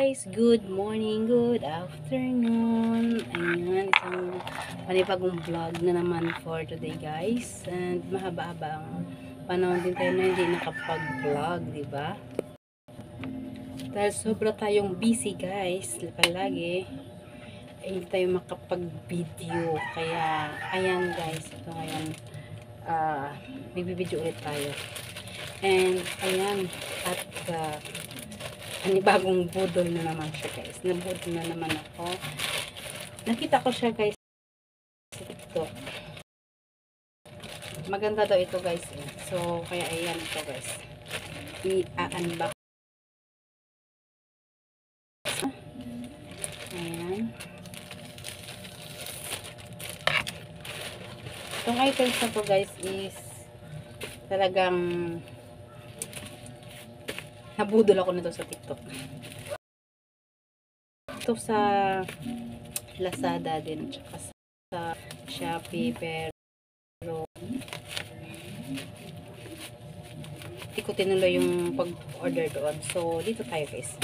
guys, good morning, good afternoon. Ayan, isang panibagong vlog na naman for today guys. And mahaba-haba ang panahon din tayo na hindi nakapag-vlog, diba? Dahil sobra tayong busy guys, palagi. Hindi tayo makapag-video. Kaya, ayan guys, ito ngayon, bibidyo ulit tayo. And, ayan, at bagong budol na naman siya guys. Nabudol na naman ako. Nakita ko siya guys sa TikTok. Maganda daw ito guys eh. So, kaya ayan ito guys. I-unbox. Ayan. Itong items na to guys is talagang nabudol ako nito sa TikTok. Ito sa Lazada din, tsaka sa Shopee, pero hindi ko tinuloy yung pag-order doon. So, dito tayo guys.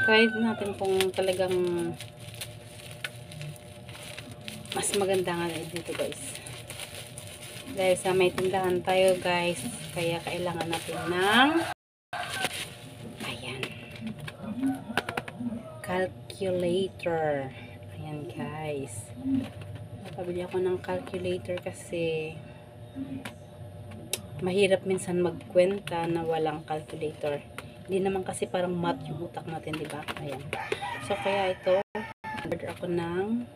Try natin kung talagang mas maganda nga dito guys. Dahil sa may tindahan tayo guys, kaya kailangan natin ng ayan, calculator. Ayan guys, napabili ako ng calculator kasi mahirap minsan magkwenta na walang calculator. Hindi naman kasi parang math yung utak natin, diba? Ayan, so kaya ito, order ako ng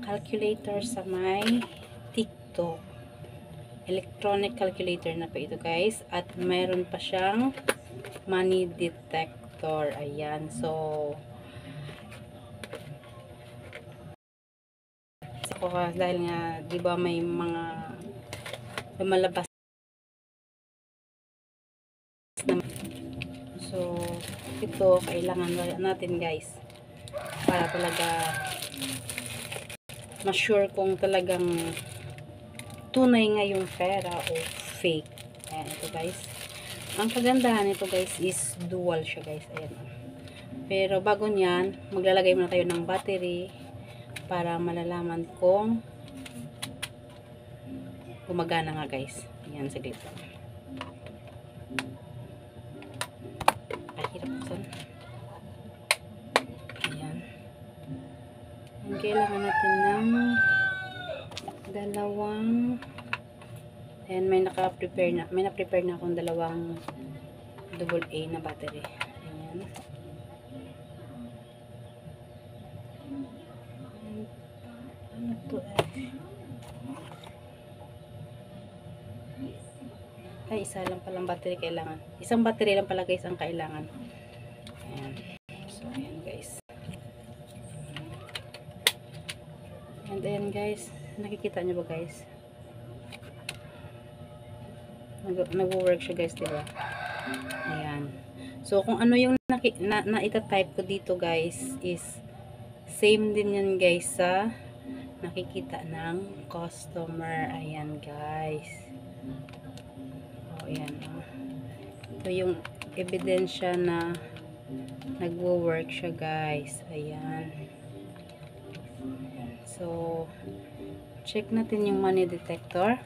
calculator sa may TikTok. Electronic calculator na pa ito guys. At mayroon pa siyang money detector. Ayan. So, dahil nga, di ba may mga lumalabas na. So, ito kailangan natin guys. Para talaga ma-sure kung talagang tunay nga yung pera o fake. Ayan, ito guys. Ang kagandahan nito guys is dual siya guys. Ayan. Pero bago nyan, maglalagay muna tayo ng battery para malalaman kung gumagana nga guys. Ayan, saglit lang. Ay, hirap buksan. Ayan. Ang kailangan natin ng dalawang, and may naka-prepare na, akong dalawang AA na battery. Ayan. Ano to ay, isa lang palang battery kailangan. Isang battery lang pala guys ang kailangan. Ayan. So, ayan guys. And then guys, nakikita nyo ba guys? Nag-work siya guys, diba? Ayan. So, kung ano yung na-ita-type ko dito guys is same din yan guys sa nakikita ng customer. Ayan guys. O, ayan. Ito yung ebidensya na nag-work siya guys. Ayan. So, check natin yung money detector.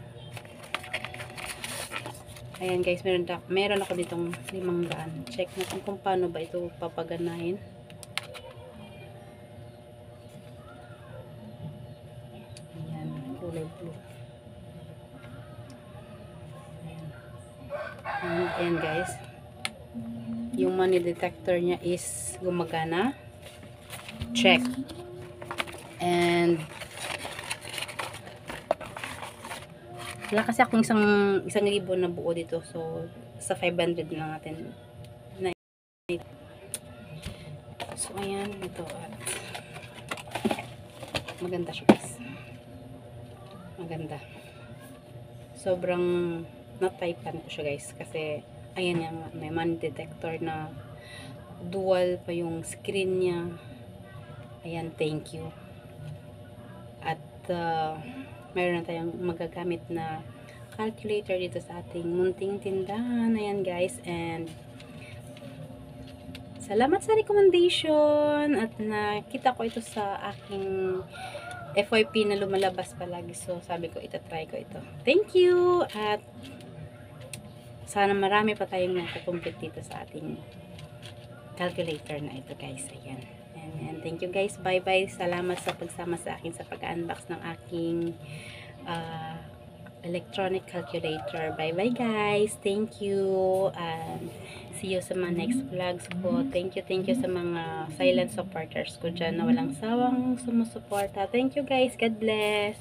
Ayan guys, meron ako ditong 500. Check natin kung paano ba ito papaganahin. Ayan, kulay blue. Ayan guys, yung money detector niya is gumagana. Check. And wala kasi akong isang libo na buo dito. So, sa 500 lang natin. So, ayan. Ito. At maganda siya guys. Maganda. Sobrang na-typean ko siya guys. Kasi, ayan yung may money detector na dual pa yung screen niya. Ayan, thank you. At, meron na tayong magagamit na calculator dito sa ating munting tindahan. Ayan guys, and salamat sa recommendation at nakita ko ito sa aking FYP na lumalabas palagi. So, sabi ko, itatry ko ito. Thank you! At sana marami pa tayong makukumpit dito sa ating calculator na ito guys. Ayan. And thank you guys. Bye-bye. Salamat sa pagsama sa akin sa pag-unbox ng aking electronic calculator. Bye-bye guys. Thank you. And see you sa mga next vlogs ko. Thank you sa mga silent supporters ko dyan na walang sawang sumusuporta. Thank you guys. God bless.